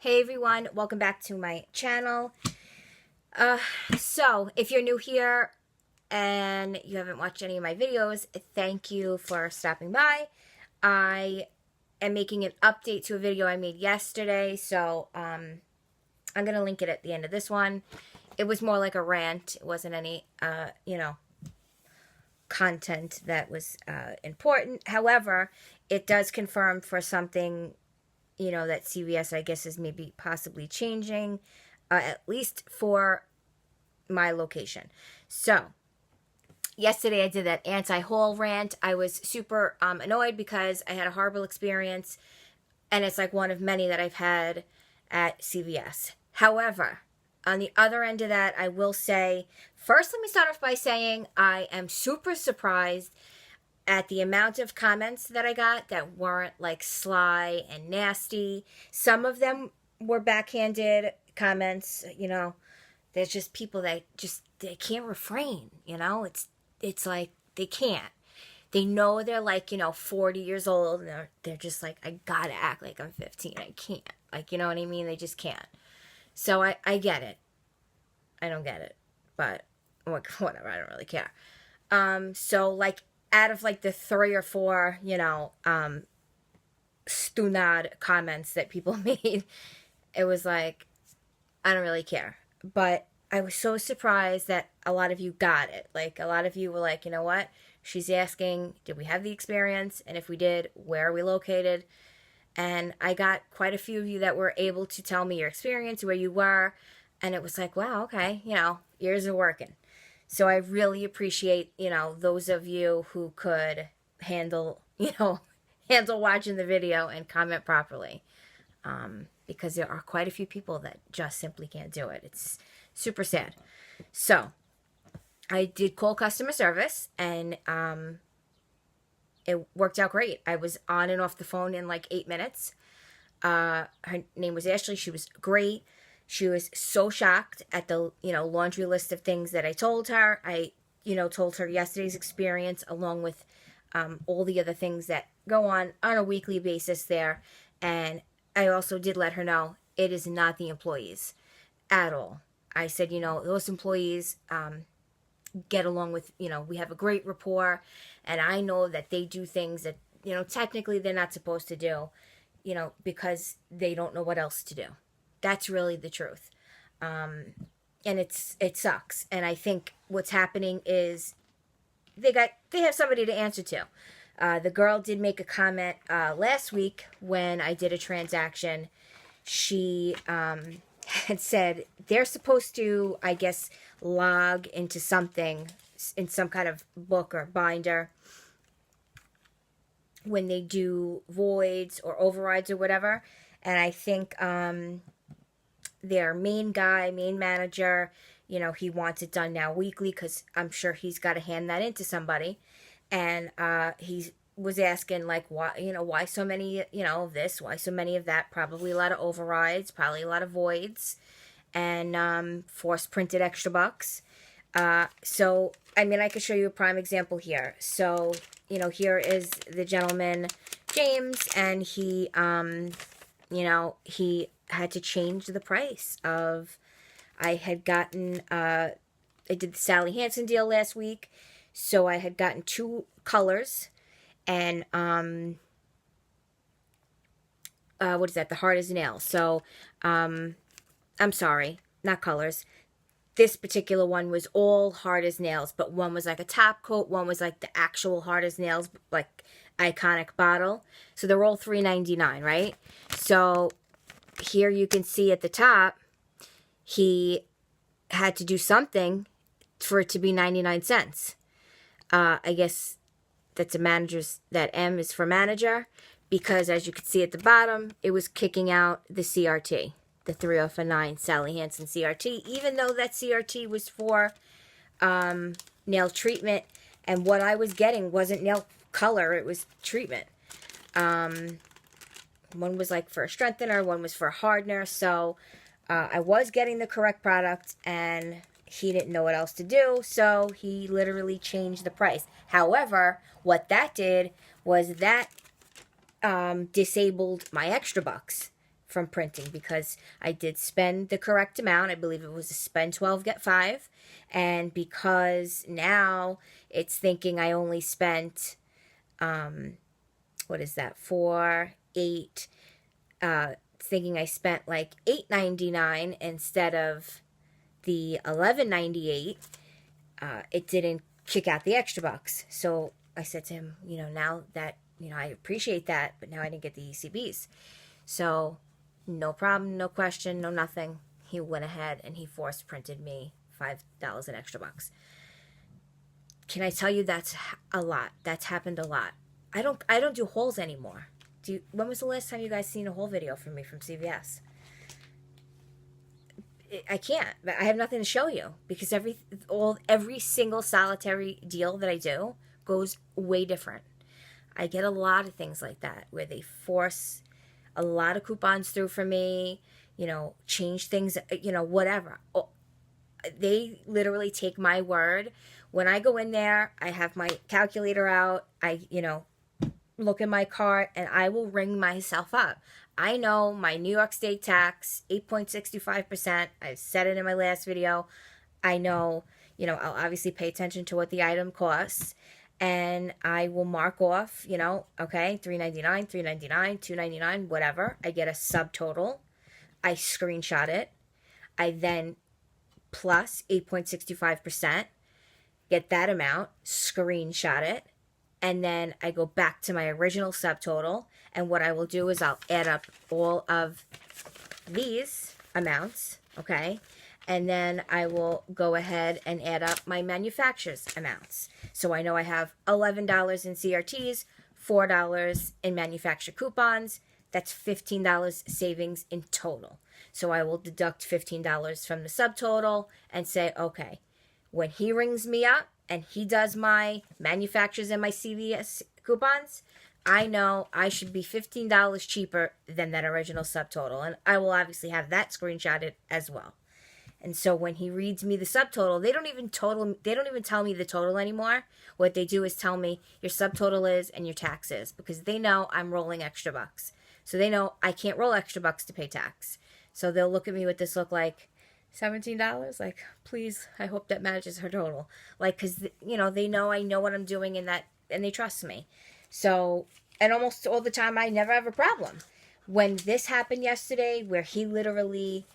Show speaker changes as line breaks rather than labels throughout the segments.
Hey everyone, welcome back to my channel. So if you're new here and you haven't watched any of my videos, thank you for stopping by. I am making an update to a video I made yesterday, so I'm going to link it at the end of this one. It was more like a rant. It wasn't any, content that was important. However, it does confirm for something that CVS, I guess, is maybe possibly changing, at least for my location. So, yesterday I did that anti-haul rant. I was super annoyed because I had a horrible experience, and it's like one of many that I've had at CVS. However, on the other end of that, I will say, first let me start off by saying I am super surprised at the amount of comments that I got that weren't like sly and nasty. Some of them were backhanded comments, there's just people that they can't refrain, it's like they can't. They know they're like, 40 years old, and they're just like, I gotta act like I'm 15. I can't. Like, you know what I mean? They just can't. So I get it. I don't get it. But whatever, I don't really care. So like out of like the 3 or 4, stunad comments that people made, it was like, I don't really care. But I was so surprised that a lot of you got it. Like, a lot of you were like, you know what? She's asking, did we have the experience? And if we did, where are we located? And I got quite a few of you that were able to tell me your experience, where you were. And it was like, wow, okay, ears are working. So I really appreciate, those of you who could handle watching the video and comment properly. Because there are quite a few people that just simply can't do it. It's super sad. So I did call customer service, and it worked out great. I was on and off the phone in like 8 minutes. Her name was Ashley. She was great. She was so shocked at the, laundry list of things that I told her. I, told her yesterday's experience along with all the other things that go on a weekly basis there. And I also did let her know it is not the employees at all. I said, those employees get along with, we have a great rapport, and I know that they do things that, technically they're not supposed to do, because they don't know what else to do. That's really the truth. And it sucks. And I think what's happening is they have somebody to answer to. The girl did make a comment last week when I did a transaction. She had said they're supposed to, I guess, log into something in some kind of book or binder when they do voids or overrides or whatever. And I think their main manager, he wants it done now weekly because I'm sure he's got to hand that in to somebody. And he was asking, like, why so many, of this, why so many of that, probably a lot of overrides, probably a lot of voids, and force printed extra bucks. So, I mean, I could show you a prime example here. So, here is the gentleman, James, and he, he had to change the price of, I had gotten, I did the Sally Hansen deal last week, so I had gotten 2 colors, and, what is that, the hard as nails. So, I'm sorry, not colors. This particular one was all hard as nails, but one was like a top coat, one was like the actual hard as nails, like iconic bottle. So they're all $3.99, right? So here you can see at the top, he had to do something for it to be 99 cents. I guess that's that M is for manager, because as you can see at the bottom, it was kicking out the CRT, the 309 Sally Hansen CRT, even though that CRT was for nail treatment, and what I was getting wasn't nail color, it was treatment. One was like for a strengthener, one was for a hardener. So I was getting the correct product, and he didn't know what else to do, so he literally changed the price. However, what that did was that disabled my extra bucks from printing because I did spend the correct amount. I believe it was a spend 12, get 5. And because now it's thinking I only spent, what is that, 4, 8, thinking I spent like $8.99 instead of the $11.98, it didn't kick out the extra bucks. So I said to him, now that, I appreciate that, but now I didn't get the ECBs. So no problem, no question, no nothing. He went ahead and he force printed me $5 in extra bucks. Can I tell you that's a lot? That's happened a lot. I don't do hauls anymore. When was the last time you guys seen a haul video from me from CVS? I can't. I have nothing to show you because every single solitary deal that I do goes way different. I get a lot of things like that where they force a lot of coupons through for me, change things, whatever. They literally take my word. When I go in there, I have my calculator out. I, look at my cart and I will ring myself up. I know my New York State tax, 8.65%. I said it in my last video. I know, I'll obviously pay attention to what the item costs. And I will mark off, okay, $3.99, $3.99, $2.99, whatever. I get a subtotal. I screenshot it. I then plus 8.65%, get that amount, screenshot it. And then I go back to my original subtotal. And what I will do is I'll add up all of these amounts, okay? And then I will go ahead and add up my manufacturer's amounts. So I know I have $11 in CRTs, $4 in manufacturer coupons. That's $15 savings in total. So I will deduct $15 from the subtotal and say, okay, when he rings me up and he does my manufacturers and my CVS coupons, I know I should be $15 cheaper than that original subtotal. And I will obviously have that screenshotted as well. And so when he reads me the subtotal, they don't even tell me the total anymore. What they do is tell me your subtotal is and your tax is, because they know I'm rolling extra bucks. So they know I can't roll extra bucks to pay tax. So they'll look at me with this look like, $17? Like, please, I hope that matches her total. Like, because, they know I know what I'm doing and they trust me. So, and almost all the time I never have a problem. When this happened yesterday, where he literally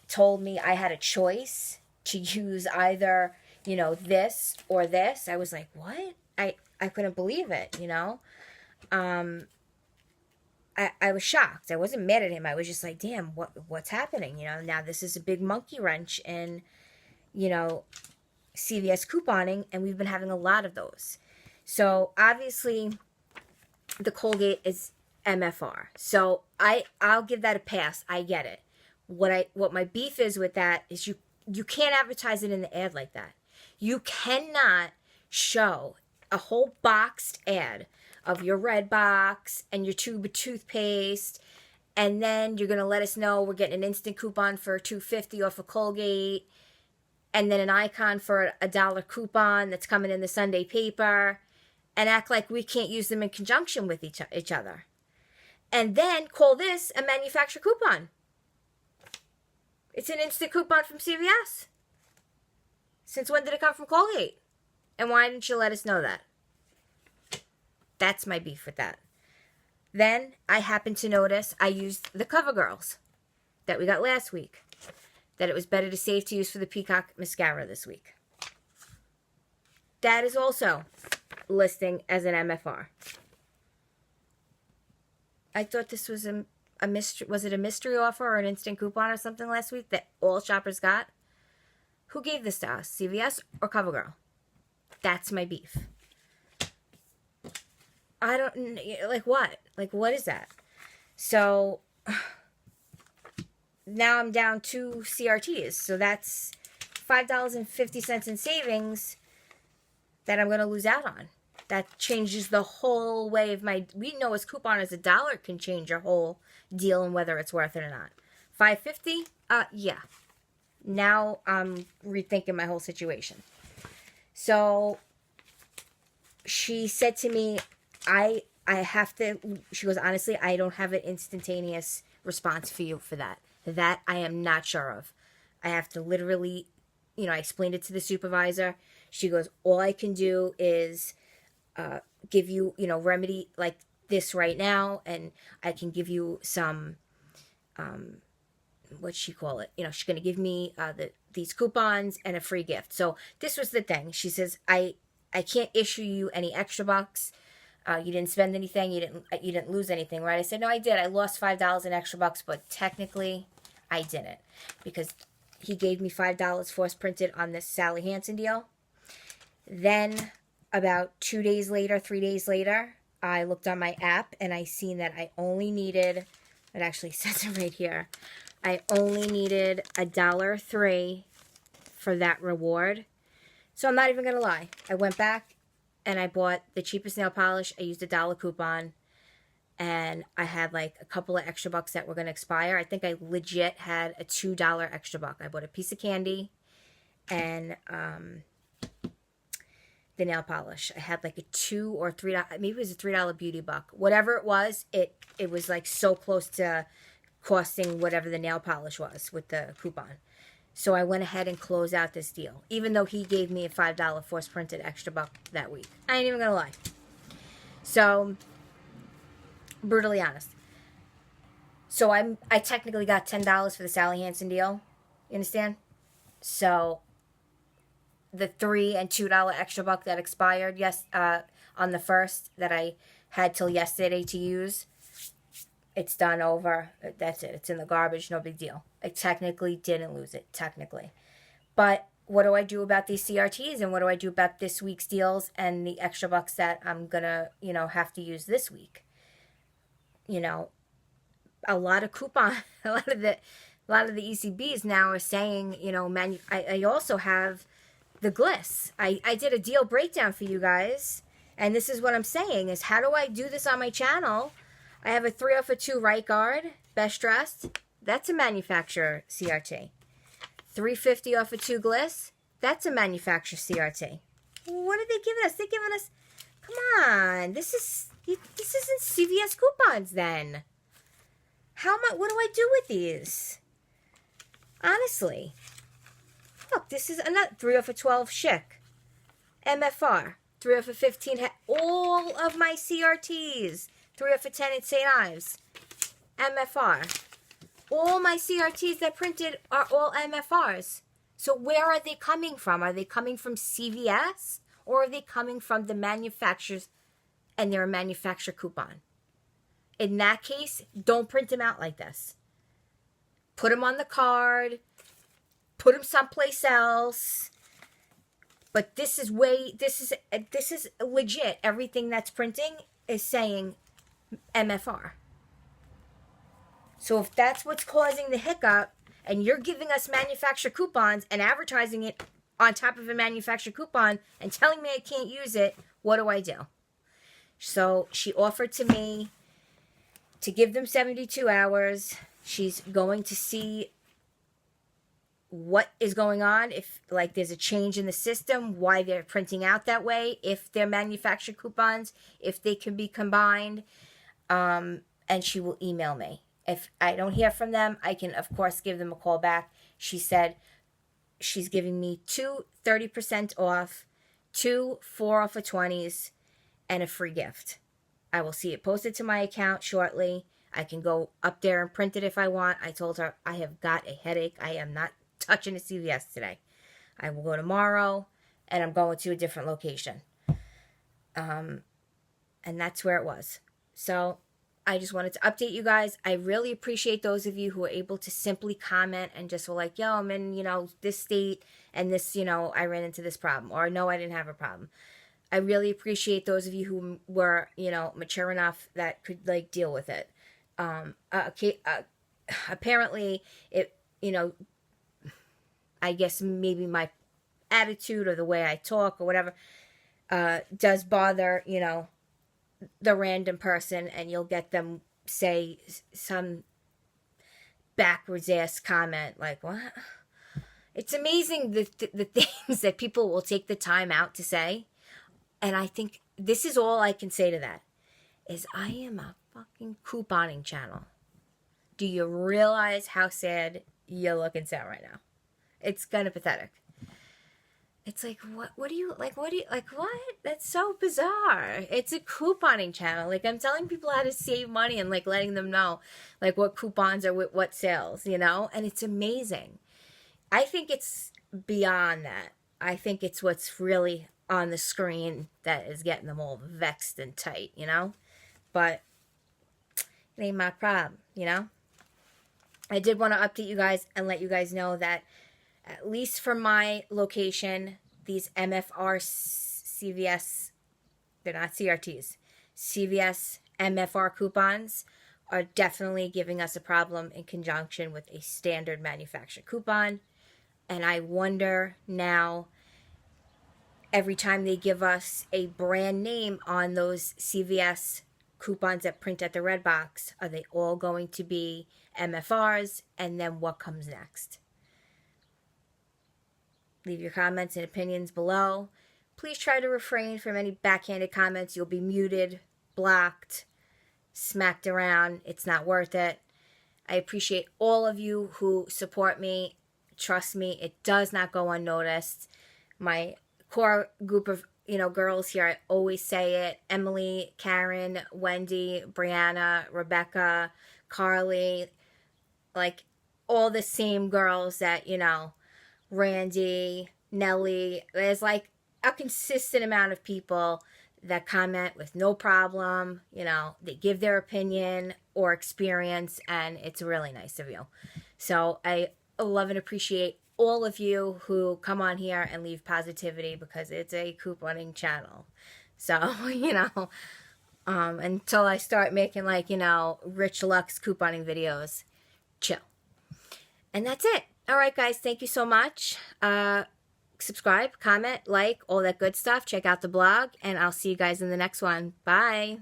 told me I had a choice to use either, this or this, I was like, what? I couldn't believe it, I was shocked. I wasn't mad at him. I was just like, damn, what's happening? Now this is a big monkey wrench in, CVS couponing, and we've been having a lot of those. So obviously the Colgate is MFR. So I'll give that a pass. I get it. What my beef is with that is you can't advertise it in the ad like that. You cannot show a whole boxed ad of your red box and your tube of toothpaste, and then you're going to let us know we're getting an instant coupon for $2.50 off of Colgate, and then an icon for a $1 coupon that's coming in the Sunday paper, and act like we can't use them in conjunction with each other. And then call this a manufacturer coupon. It's an instant coupon from CVS. Since when did it come from Colgate? And why didn't you let us know that? That's my beef with that. Then I happened to notice I used the CoverGirls that we got last week. That it was better to save to use for the Peacock mascara this week. That is also listing as an MFR. I thought this was a mystery. Was it a mystery offer or an instant coupon or something last week that all shoppers got? Who gave this to us? CVS or CoverGirl? That's my beef. I don't, like what? Like what is that? So now I'm down 2 CRTs. So that's $5.50 in savings that I'm going to lose out on. That changes the whole way of we know as couponers, $1 can change your whole deal and whether it's worth it or not. $5.50? Yeah. Now I'm rethinking my whole situation. So she said to me, I I have to, she goes, honestly, I don't have an instantaneous response for you for that. That I am not sure of. I have to literally, I explained it to the supervisor. She goes, all I can do is give you, remedy like this right now, and I can give you some, what'd she call it? She's going to give me these coupons and a free gift. So this was the thing. She says, I can't issue you any extra bucks. You didn't spend anything. You didn't lose anything, right? I said, no, I did. I lost $5 in extra bucks, but technically I didn't, because he gave me $5 force printed on this Sally Hansen deal. Then about 2 days later, 3 days later, I looked on my app and I seen that I only needed, it actually says it right here, I only needed $1.03 for that reward. So I'm not even going to lie. I went back and I bought the cheapest nail polish. I used $1 coupon. And I had like a couple of extra bucks that were going to expire. I think I legit had a $2 extra buck. I bought a piece of candy and the nail polish. I had like a $2 or $3, maybe it was a $3 beauty buck. Whatever it was, it was like so close to costing whatever the nail polish was with the coupon. So I went ahead and closed out this deal, even though he gave me a $5 force printed extra buck that week. I ain't even going to lie. So, brutally honest. So I technically got $10 for the Sally Hansen deal. You understand? So the $3 and $2 extra buck that expired on the 1st that I had till yesterday to use, it's done over. That's it. It's in the garbage. No big deal. I technically didn't lose it, technically. But what do I do about these CRTs, and what do I do about this week's deals and the extra bucks that I'm going to, have to use this week? A lot of a lot of the ECBs now are saying, I also have the Gliss. I did a deal breakdown for you guys, and this is what I'm saying is, how do I do this on my channel? I have a 3 off a 2 right guard, best dressed. That's a manufacturer CRT. $3.50 off a 2 Gliss. That's a manufacturer CRT. What are they giving us? They're giving us, come on, this isn't CVS coupons then. What do I do with these? Honestly. Look, this is another 3 off a 12 Chic. MFR. 3 off a 15. All of my CRTs. 3 off a 10 at St. Ives. MFR. All my CRTs that printed are all MFRs. So where are they coming from? Are they coming from CVS? Or are they coming from the manufacturers and they're a manufacturer coupon? In that case, don't print them out like this. Put them on the card. Put them someplace else. But this is legit. Everything that's printing is saying MFR. So if that's what's causing the hiccup, and you're giving us manufacturer coupons and advertising it on top of a manufacturer coupon and telling me I can't use it, what do I do? So she offered to me to give them 72 hours. She's going to see what is going on, if like there's a change in the system, why they're printing out that way, if they're manufacturer coupons, if they can be combined, and she will email me. If I don't hear from them, I can, of course, give them a call back. She said she's giving me 30% off, 4 off of 20s, and a free gift. I will see it posted to my account shortly. I can go up there and print it if I want. I told her I have got a headache. I am not touching a CVS today. I will go tomorrow, and I'm going to a different location. And that's where it was. So I just wanted to update you guys. I really appreciate those of you who are able to simply comment and just were like, yo, I'm in, this state and this, I ran into this problem, or no, I didn't have a problem. I really appreciate those of you who were, mature enough that could deal with it. Apparently it, I guess maybe my attitude or the way I talk or whatever, does bother, the random person, and you'll get them say some backwards ass comment like, what? It's amazing the things that people will take the time out to say. And I think this is all I can say to that. is I am a fucking couponing channel. Do you realize how sad you're looking sad right now? It's kind of pathetic. It's like, what do you, like, what? That's so bizarre. It's a couponing channel. Like, I'm telling people how to save money and, like, letting them know, like, what coupons are with what sales, you know? And it's amazing. I think it's beyond that. I think it's what's really on the screen that is getting them all vexed and tight, you know? But it ain't my problem, you know? I did want to update you guys and let you guys know that at least for my location, these MFR CVS, they're not CRTs, CVS MFR coupons are definitely giving us a problem in conjunction with a standard manufacturer coupon. And I wonder now, every time they give us a brand name on those CVS coupons that print at the red box, are they all going to be MFRs? And then what comes next? Leave your comments and opinions below. Please try to refrain from any backhanded comments. You'll be muted, blocked, smacked around. It's not worth it. I appreciate all of you who support me. Trust me, it does not go unnoticed. My core group of, girls here, I always say it. Emily, Karen, Wendy, Brianna, Rebecca, Carly, like all the same girls that, Randy, Nellie. There's like a consistent amount of people that comment with no problem. They give their opinion or experience, and it's really nice of you. So I love and appreciate all of you who come on here and leave positivity, because it's a couponing channel. So, until I start making Rich Lux couponing videos, chill. And that's it. All right, guys, thank you so much. Subscribe, comment, like, all that good stuff. Check out the blog, and I'll see you guys in the next one. Bye.